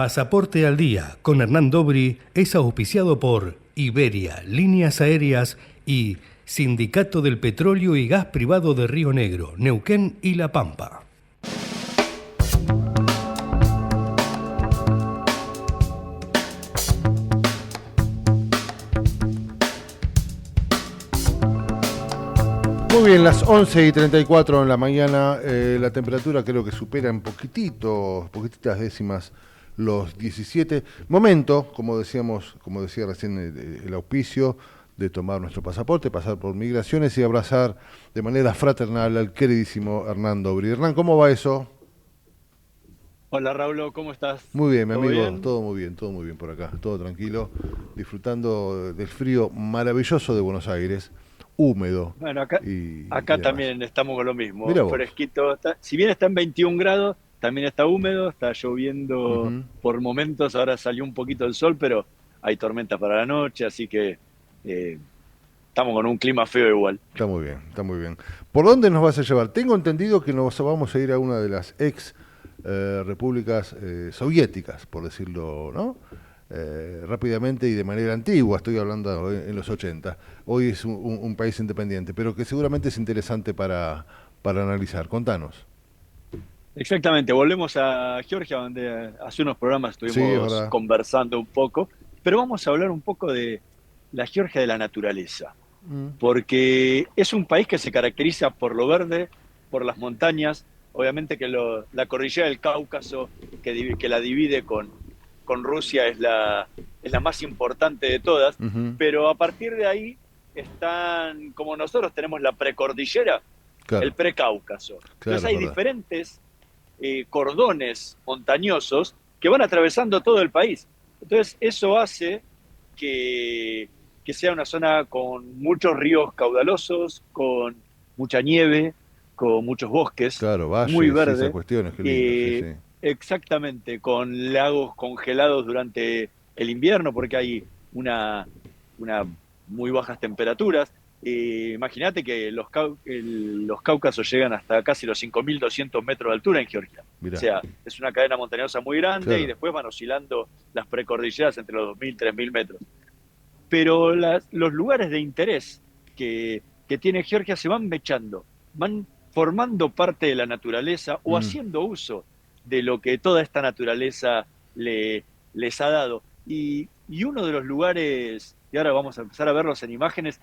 Pasaporte al Día con Hernán Dobri es auspiciado por Iberia, Líneas Aéreas y Sindicato del Petróleo y Gas Privado de Río Negro, Neuquén y La Pampa. Muy bien, las 11:34 en la mañana, la temperatura creo que supera en poquititas décimas los 17. Momento, como decía recién el auspicio, de tomar nuestro pasaporte, pasar por migraciones y abrazar de manera fraternal al queridísimo Hernán Dobri. Hernán, ¿cómo va eso? Hola Raúl, ¿cómo estás? Muy bien, mi ¿Todo amigo, bien? todo muy bien por acá, todo tranquilo, disfrutando del frío maravilloso de Buenos Aires, húmedo Bueno, acá, y acá demás. también estamos con lo mismo, Mira vos. fresquito. Si bien está en 21 grados, también está húmedo, está lloviendo Ujú. por momentos, ahora salió un poquito el sol, pero hay tormentas para la noche, así que eh, estamos con un clima feo igual. Está muy bien, está muy bien. ¿Por dónde nos vas a llevar? Tengo entendido que nos vamos a ir a una de las ex repúblicas soviéticas, por decirlo, ¿no? Rápidamente y de manera antigua, estoy hablando en los 80. Hoy es un país independiente, pero que seguramente es interesante para analizar. Contanos. Exactamente, volvemos a Georgia, donde hace unos programas Sí, es estuvimos verdad. conversando un poco, pero vamos a hablar un poco de la Georgia de la naturaleza. Mm, Porque es un país que se caracteriza por lo verde, por las montañas, obviamente que la cordillera del Cáucaso, que la divide con Rusia, es la más importante de todas, ujú. pero a partir de ahí están, como nosotros tenemos la precordillera, el Claro, precáucaso. Entonces claro, es hay verdad. diferentes cordones montañosos que van atravesando todo el país. Entonces eso hace que, que sea una zona con muchos ríos caudalosos, con mucha nieve, con muchos bosques, Claro, muy valles y esas verde, cuestiones, qué lindo, sí, eh, sí. exactamente, con lagos congelados durante el invierno, porque hay una muy bajas temperaturas. Imagínate que los Cáucasos llegan hasta casi los 5.200 metros de altura en Georgia. O Mirá, sea, es una cadena montañosa muy grande y claro. después van oscilando las precordilleras entre los 2.000 3.000 metros. Pero los lugares de interés que tiene Georgia se van mechando, van formando parte de la naturaleza o Mm, haciendo uso de lo que toda esta naturaleza les ha dado. Y uno de los lugares, y ahora vamos a empezar a verlos en imágenes,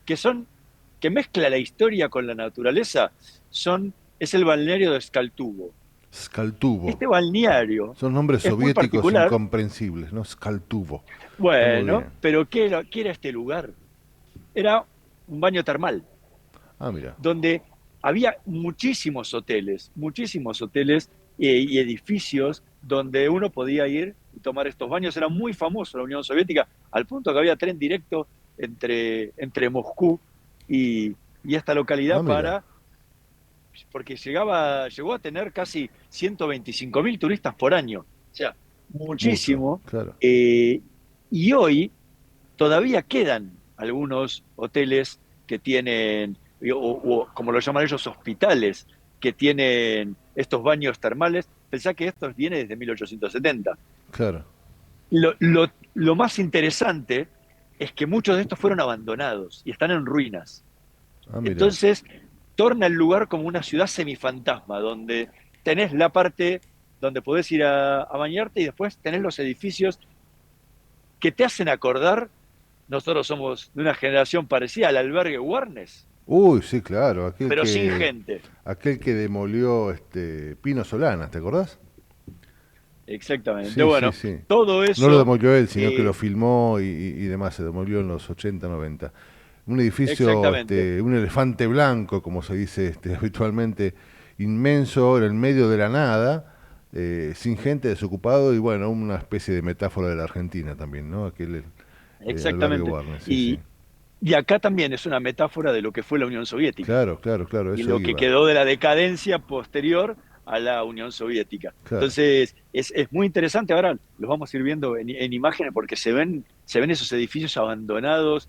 que son, que mezcla la historia con la naturaleza, es el balneario de Skaltuvo. Skaltuvo. Este balneario Son nombres es muy soviéticos particular, incomprensibles, ¿no? Skaltuvo. Está muy bueno, bien. pero ¿qué era este lugar? Era un baño termal, Ah, mira. donde había muchísimos hoteles y edificios donde uno podía ir y tomar estos baños. Era muy famoso en la Unión Soviética, al punto que había tren directo entre Moscú y esta Ah, localidad mira. porque llegó a tener casi 125.000 turistas por año. O sea, Mucho, muchísimo. claro. Eh, y hoy todavía quedan algunos hoteles que tienen, o como lo llaman ellos, hospitales, que tienen estos baños termales. Pensá que esto viene desde 1870. Claro. Lo más interesante es que muchos de estos fueron abandonados y están en ruinas. Ah, mira. Entonces, torna el lugar como una ciudad semifantasma, donde tenés la parte donde podés ir a bañarte y después tenés los edificios que te hacen acordar. Nosotros somos de una generación parecida al albergue Warnes, Uy, sí, claro. pero sin gente. Aquel que demolió Pino Solanas, ¿te acordás? Exactamente. Sí, sí, Bueno, sí. todo No lo eso, demolió él, sino que lo eh, filmó y demás. Se demolió en los 80, 90. Un edificio, exactamente, un elefante blanco, como se dice habitualmente, inmenso, en el medio de la nada, sin gente, desocupado, y bueno, una especie de metáfora de la Argentina también, ¿no? Aquel albergue exactamente. Warner, sí, sí. Y acá también es una metáfora de lo que fue la Unión Soviética Claro, claro, claro, y eso lo que iba. quedó de la decadencia posterior a la Unión Soviética. Claro, Entonces, es muy interesante. Ahora los vamos a ir viendo en imágenes porque se ven esos edificios abandonados,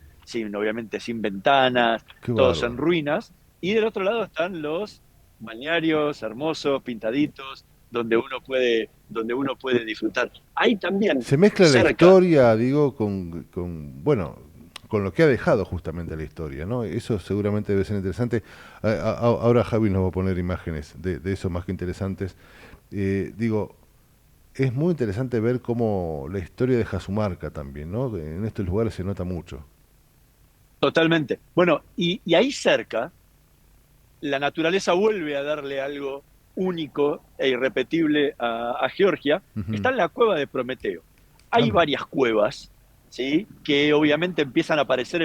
obviamente sin ventanas, qué todos en bárbaro. ruinas. Y del otro lado están los balnearios hermosos, pintaditos, donde uno puede disfrutar. Ahí también, Se mezcla la cerca, historia, digo, bueno, con lo que ha dejado justamente la historia, ¿no? Eso seguramente debe ser interesante. Ahora Javi nos va a poner imágenes de eso más que interesantes. Digo, es muy interesante ver cómo la historia deja su marca también, ¿no? En estos lugares se nota mucho. totalmente. Bueno, y ahí cerca, la naturaleza vuelve a darle algo único e irrepetible a Georgia. Ujú. Está en la cueva de Prometeo. Ah, Hay mira. varias cuevas, ¿sí? Que obviamente empiezan a aparecer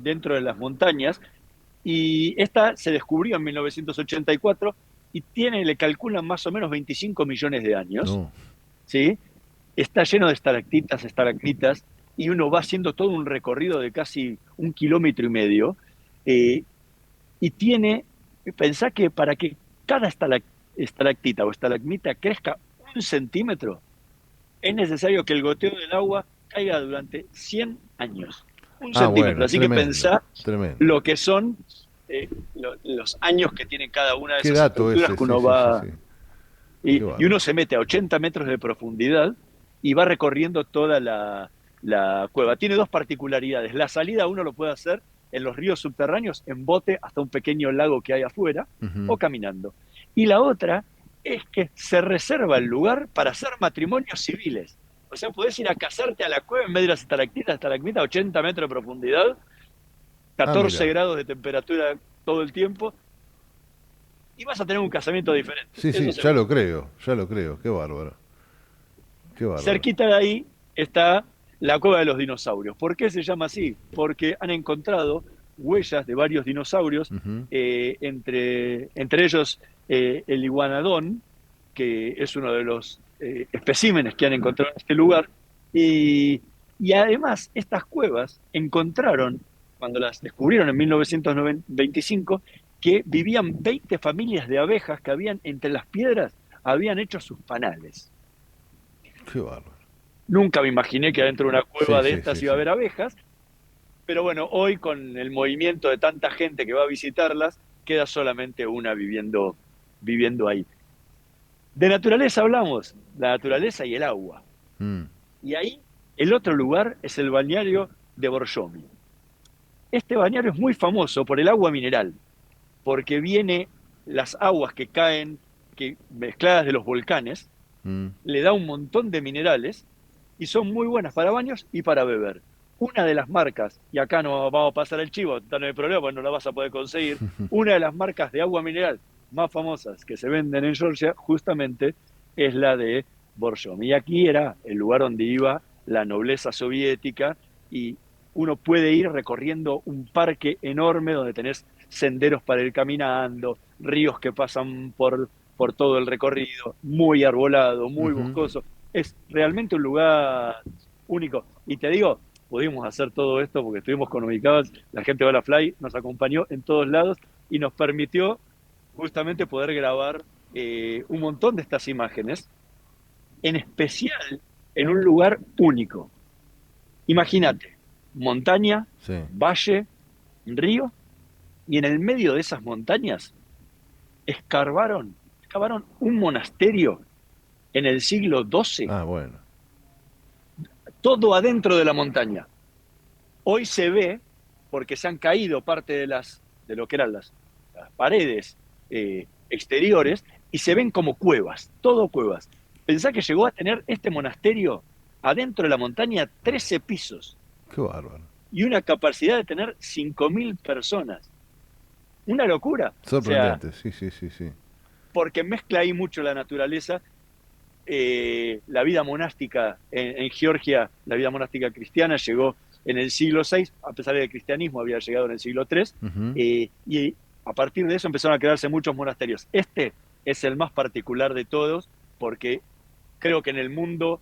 dentro de las montañas, y esta se descubrió en 1984 y le calculan más o menos 25 millones de años, No. ¿sí? Está lleno de estalactitas, estalagmitas, y uno va haciendo todo un recorrido de casi 1,5 kilómetros, eh, y pensá que para que cada estalactita o estalagmita crezca 1 centímetro, es necesario que el goteo del agua caiga durante 100 años. Un Ah, centímetro. bueno, Así que tremendo, pensá tremendo. lo que son los años que tiene cada una de Qué esas dato estructuras ese, que sí, uno sí, sí, va. sí. Qué Y uno bárbaro. se mete a 80 metros de profundidad y va recorriendo toda la cueva. Tiene dos particularidades. La salida uno lo puede hacer en los ríos subterráneos, en bote hasta un pequeño lago que hay afuera, Ujú. o caminando. Y la otra es que se reserva el lugar para hacer matrimonios civiles. O sea, podés ir a casarte a la cueva en vez de las estalactitas, a 80 metros de profundidad, Ah, 14 mira. grados de temperatura todo el tiempo, y vas a tener un casamiento diferente, Sí, eso sí, ya seguro. lo creo, ya lo creo. Qué bárbaro, qué bárbaro. Cerquita de ahí está la cueva de los dinosaurios. ¿Por qué se llama así? Porque han encontrado huellas de varios dinosaurios, Ujú. entre ellos el iguanodón, que es uno de los especímenes que han encontrado en este lugar. Y además, estas cuevas encontraron, cuando las descubrieron en 1925, que vivían 20 familias de abejas que habían entre las piedras, habían hecho sus panales. Qué bárbaro. Nunca me imaginé que adentro de una Sí, cueva de sí, estas sí, iba a sí. haber abejas, pero bueno, hoy con el movimiento de tanta gente que va a visitarlas, queda solamente una viviendo ahí. De naturaleza hablamos, la naturaleza y el agua. Mm. Y ahí el otro lugar es el balneario de Borjomi. Este balneario es muy famoso por el agua mineral, porque viene las aguas que caen, que mezcladas de los volcanes, Mm. le da un montón de minerales y son muy buenas para baños y para beber. Una de las marcas, y acá no vamos a pasar el chivo, no hay problema, porque no la vas a poder conseguir, una de las marcas de agua mineral más famosas que se venden en Georgia justamente es la de Borjomi. Y aquí era el lugar donde iba la nobleza soviética, y uno puede ir recorriendo un parque enorme donde tenés senderos para ir caminando, ríos que pasan por todo el recorrido, muy arbolado, muy Ujú. boscoso. Es realmente un lugar único. Y te digo, pudimos hacer todo esto porque estuvimos con ubicados, la gente de Fly nos acompañó en todos lados y nos permitió justamente poder grabar un montón de estas imágenes, en especial en un lugar único. Imagínate, montaña, Sí. valle, río, y en el medio de esas montañas excavaron un monasterio en el siglo XII, Ah, bueno. todo adentro de la montaña. Hoy se ve, porque se han caído parte de lo que eran las paredes exteriores, y se ven como cuevas, todo cuevas. Pensá que llegó a tener este monasterio adentro de la montaña 13 pisos Qué bárbaro. y una capacidad de tener 5.000 personas. Una locura. O sea, Sorprendente, sí, sí, sí, sí. porque mezcla ahí mucho la naturaleza, la vida monástica en Georgia, la vida monástica cristiana llegó en el siglo VI, a pesar del cristianismo había llegado en el siglo III, Ujú. y a partir de eso empezaron a crearse muchos monasterios. Este es el más particular de todos, porque creo que en el mundo,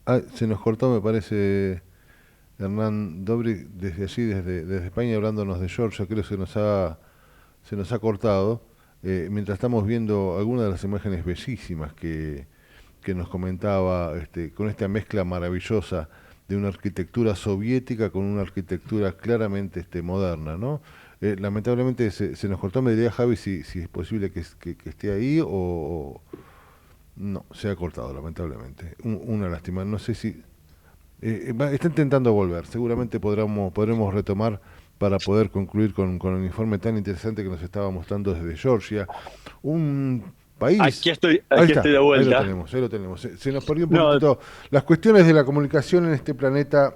Ah, se nos cortó, me parece, Hernán Dobrik, desde allí, desde España, hablándonos de Georgia, creo que se nos ha cortado, mientras estamos viendo algunas de las imágenes bellísimas que nos comentaba, con esta mezcla maravillosa de una arquitectura soviética con una arquitectura claramente moderna, ¿no? Lamentablemente se nos cortó, me diría Javi si es posible que esté ahí o... No, se ha cortado, lamentablemente. Una lástima. No sé si... está intentando volver. Seguramente podremos retomar para poder concluir con el informe tan interesante que nos estaba mostrando desde Georgia. Un país... Aquí estoy Ahí de vuelta. Ahí lo tenemos. Se nos perdió un No, poquito. Las cuestiones de la comunicación en este planeta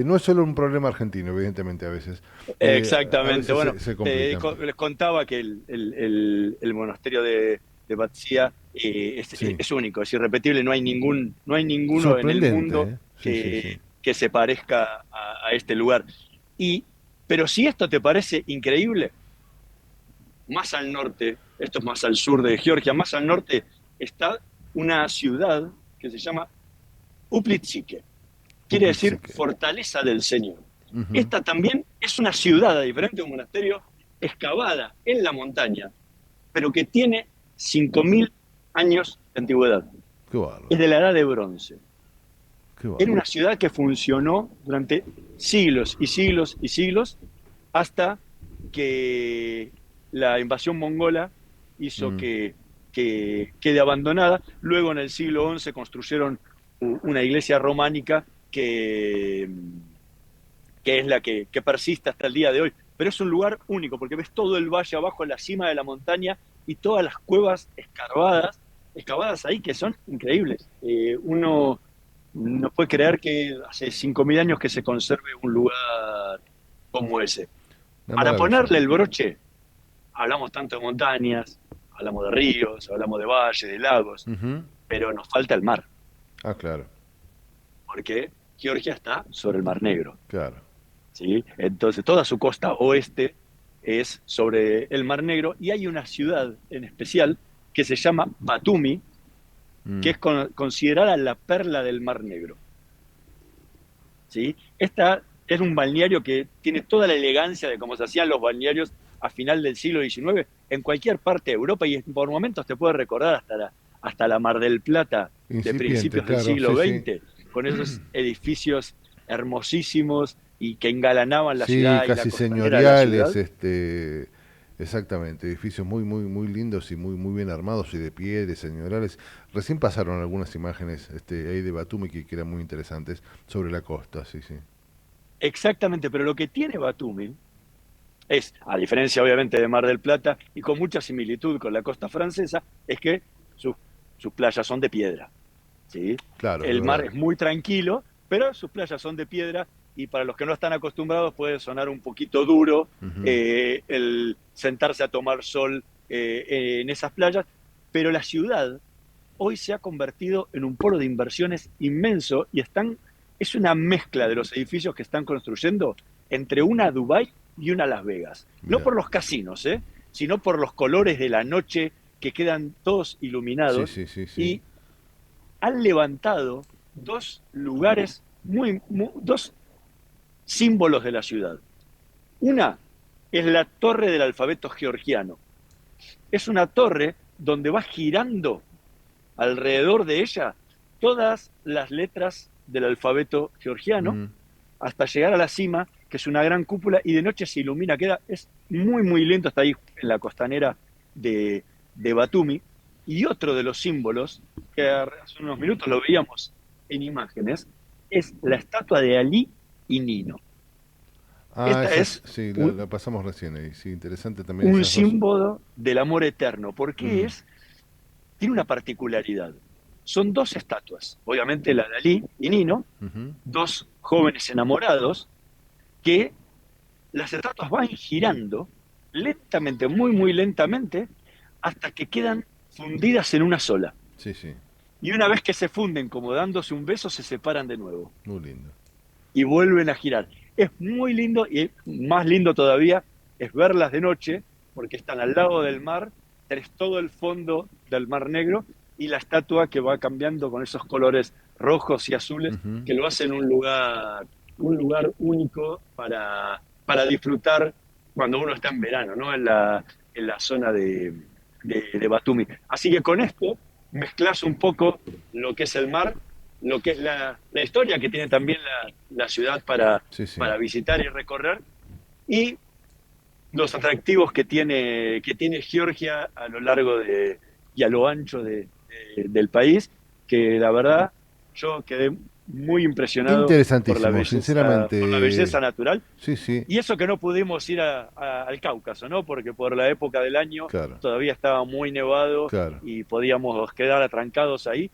no es solo un problema argentino, evidentemente, a veces. exactamente. A veces Bueno, se complican. les contaba que el monasterio de Batzía Sí. es único, es irrepetible, no hay ninguno en el Sorprendente, mundo ¿eh? Sí, sí. que se parezca a este lugar. Pero si esto te parece increíble, más al norte, esto es más al sur de Georgia, más al norte está una ciudad que se llama Uplitsike. Quiere decir Uplitsike. fortaleza del Señor. Ujú. Esta también es una ciudad, a diferente de un monasterio, excavada en la montaña, pero que tiene 5.000 años de antigüedad. Qué bárbaro. Es de la edad de bronce. Qué Era bárbaro. una ciudad que funcionó durante siglos y siglos y siglos hasta que la invasión mongola hizo que quede abandonada. Luego en el siglo XI construyeron una iglesia románica que es la que persiste hasta el día de hoy. Pero es un lugar único porque ves todo el valle abajo, en la cima de la montaña y todas las cuevas excavadas ahí que son increíbles. Uno no puede creer que hace 5.000 años que se conserve un lugar como ese. Una Para maravilla. ponerle el broche, hablamos tanto de montañas, hablamos de ríos, hablamos de valles, de lagos, Ujú. pero nos falta el mar, Ah, claro, porque Georgia está sobre el Mar Negro, claro. ¿sí? Entonces toda su costa oeste es sobre el Mar Negro y hay una ciudad en especial que se llama Batumi, que es considerada la perla del Mar Negro, ¿sí? Esta es un balneario que tiene toda la elegancia de cómo se hacían los balnearios a final del siglo XIX en cualquier parte de Europa y por momentos te puede recordar hasta la Mar del Plata de Incipiente, principios del claro, siglo sí, sí. XX, con esos edificios hermosísimos y que engalanaban la Sí, ciudad y la casi costanera de la ciudad. señoriales, exactamente, edificios muy lindos y muy bien armados y de pie, de señoriales. Recién pasaron algunas imágenes ahí de Batumi que eran muy interesantes sobre la costa, sí, sí. Exactamente, pero lo que tiene Batumi es, a diferencia obviamente de Mar del Plata y con mucha similitud con la costa francesa, es que sus, sus playas son de piedra, ¿sí? Claro, es El mar verdad. es muy tranquilo, pero sus playas son de piedra y para los que no están acostumbrados puede sonar un poquito duro Ujú. el sentarse a tomar sol en esas playas, pero la ciudad hoy se ha convertido en un polo de inversiones inmenso y es una mezcla de los edificios que están construyendo entre una Dubái y una Las Vegas. No Mirá. por los casinos, sino por los colores de la noche que quedan todos Sí, iluminados sí, sí, sí. y han levantado dos lugares, dos símbolos de la ciudad. Una es la torre del alfabeto georgiano. Es una torre donde va girando alrededor de ella todas las letras del alfabeto georgiano Mm. hasta llegar a la cima, que es una gran cúpula, y de noche se ilumina, es muy lindo, está ahí en la costanera de Batumi. Y otro de los símbolos, que hace unos minutos lo veíamos en imágenes, es la estatua de Ali y Nino. Ah, Esta esa es sí, un, la pasamos recién ahí. Sí, interesante también un esas dos. símbolo del amor eterno, porque Mm. tiene una particularidad. Son dos estatuas, obviamente la de Ali y Nino, Ujú. dos jóvenes enamorados, que las estatuas van girando lentamente, muy lentamente, hasta que quedan fundidas en una sola. Sí, sí, Y una vez que se funden, como dándose un beso, se separan de nuevo muy lindo. y vuelven a girar. Es muy lindo y más lindo todavía es verlas de noche, porque están al lado del mar, tenés todo el fondo del Mar Negro y la estatua que va cambiando con esos colores rojos y azules Ujú. que lo hacen un lugar único para disfrutar cuando uno está en verano, ¿no? En la zona de Batumi. Así que con esto mezclas un poco lo que es el mar, lo que es la historia que tiene también la ciudad Sí, sí. para visitar y recorrer, y los atractivos que tiene Georgia a lo largo y a lo ancho del país, que la verdad yo quedé muy impresionado Interesantísimo, sinceramente. por la belleza natural. Sí, sí, Y eso que no pudimos ir al Cáucaso, ¿no? Porque por la época del año claro, todavía estaba muy nevado claro. y podíamos quedar atrancados ahí.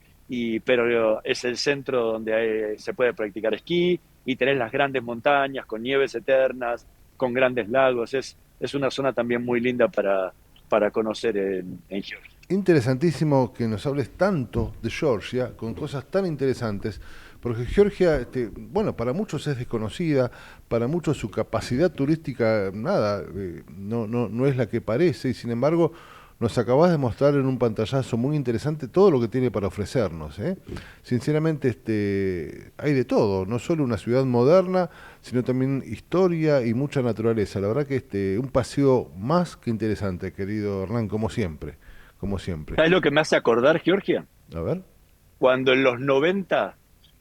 Pero es el centro donde se puede practicar esquí y tenés las grandes montañas con nieves eternas, con grandes lagos. Es una zona también muy linda para conocer en Georgia. Interesantísimo que nos hables tanto de Georgia, con cosas tan interesantes, porque Georgia, bueno, para muchos es desconocida, para muchos su capacidad turística, nada, no es la que parece, y sin embargo nos acabas de mostrar en un pantallazo muy interesante todo lo que tiene para ofrecernos, ¿eh? Sinceramente, hay de todo, no solo una ciudad moderna, sino también historia y mucha naturaleza. La verdad que un paseo más que interesante, querido Hernán, como siempre, como siempre. ¿Sabes lo que me hace acordar, Georgia? A ver. Cuando en los 90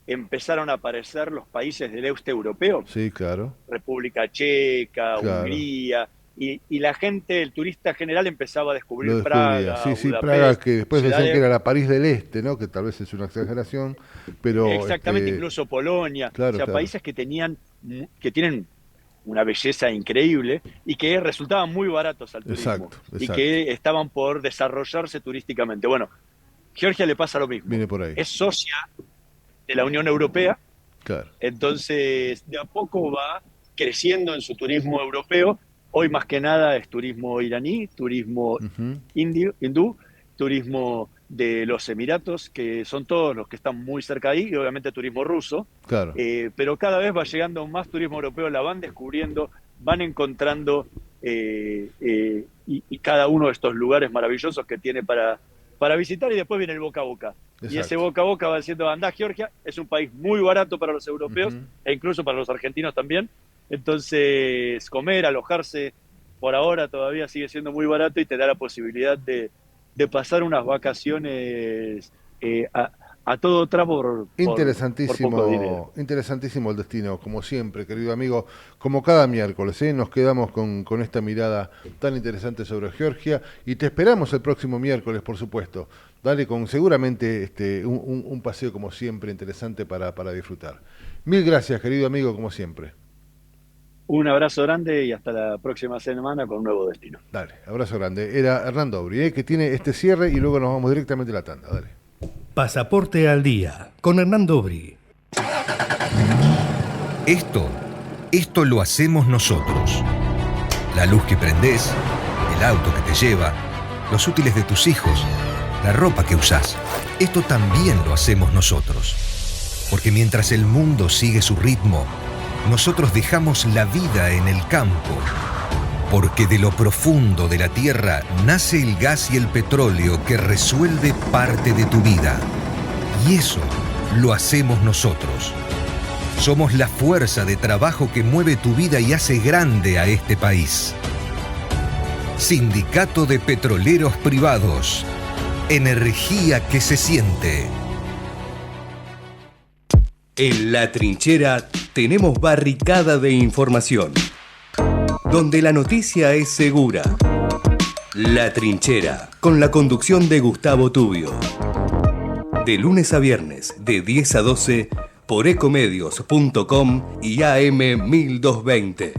empezaron a aparecer los países del este europeo, Sí, claro, República Checa, claro. Hungría, y la gente, el turista general empezaba a Lo descubrir descubría. Praga, Sí, sí, Praga, Budapest, que después decían que ciudades, era la París del Este, ¿no? Que tal vez es una exageración, pero exactamente, incluso Polonia, o claro, sea, claro. países que tienen una belleza increíble y que resultaban muy baratos al turismo Exacto, y exacto. que estaban por desarrollarse turísticamente. Bueno, Georgia le pasa lo mismo. Viene por ahí. Es socia de la Unión Europea, Claro. entonces de a poco va creciendo en su turismo europeo. Hoy más que nada es turismo iraní, turismo Ujú. hindú, turismo de los Emiratos, que son todos los que están muy cerca ahí, y obviamente turismo ruso. Claro. Pero cada vez va llegando más turismo europeo, la van descubriendo, van encontrando y cada uno de estos lugares maravillosos que tiene para visitar, y después viene el boca a boca. Y ese Exacto. boca a boca va diciendo, andá, Georgia, es un país muy barato para los europeos Ujú. e incluso para los argentinos también. Entonces, comer, alojarse, por ahora todavía sigue siendo muy barato y te da la posibilidad de pasar unas vacaciones a todo trapo por poco dinero. Interesantísimo, interesantísimo el destino, como siempre, querido amigo, como cada miércoles, ¿eh? Nos quedamos con esta mirada tan interesante sobre Georgia y te esperamos el próximo miércoles, por supuesto. Dale con seguramente un paseo como siempre interesante para disfrutar. Mil gracias, querido amigo, como siempre. Un abrazo grande y hasta la próxima semana con un nuevo destino. Dale, abrazo grande. Era Hernán Dobri, que tiene este cierre y luego nos vamos directamente a la tanda. Dale. Pasaporte al día con Hernán Dobri. Esto lo hacemos nosotros. La luz que prendés, el auto que te lleva, los útiles de tus hijos, la ropa que usás. Esto también lo hacemos nosotros. Porque mientras el mundo sigue su ritmo, nosotros dejamos la vida en el campo. Porque de lo profundo de la tierra nace el gas y el petróleo que resuelve parte de tu vida. Y eso lo hacemos nosotros. Somos la fuerza de trabajo que mueve tu vida y hace grande a este país. Sindicato de Petroleros Privados. Energía que se siente. En La Trinchera tenemos barricada de información, donde la noticia es segura. La Trinchera, con la conducción de Gustavo Tubio. De lunes a viernes, de 10 a 12, por ecomedios.com y AM 1220.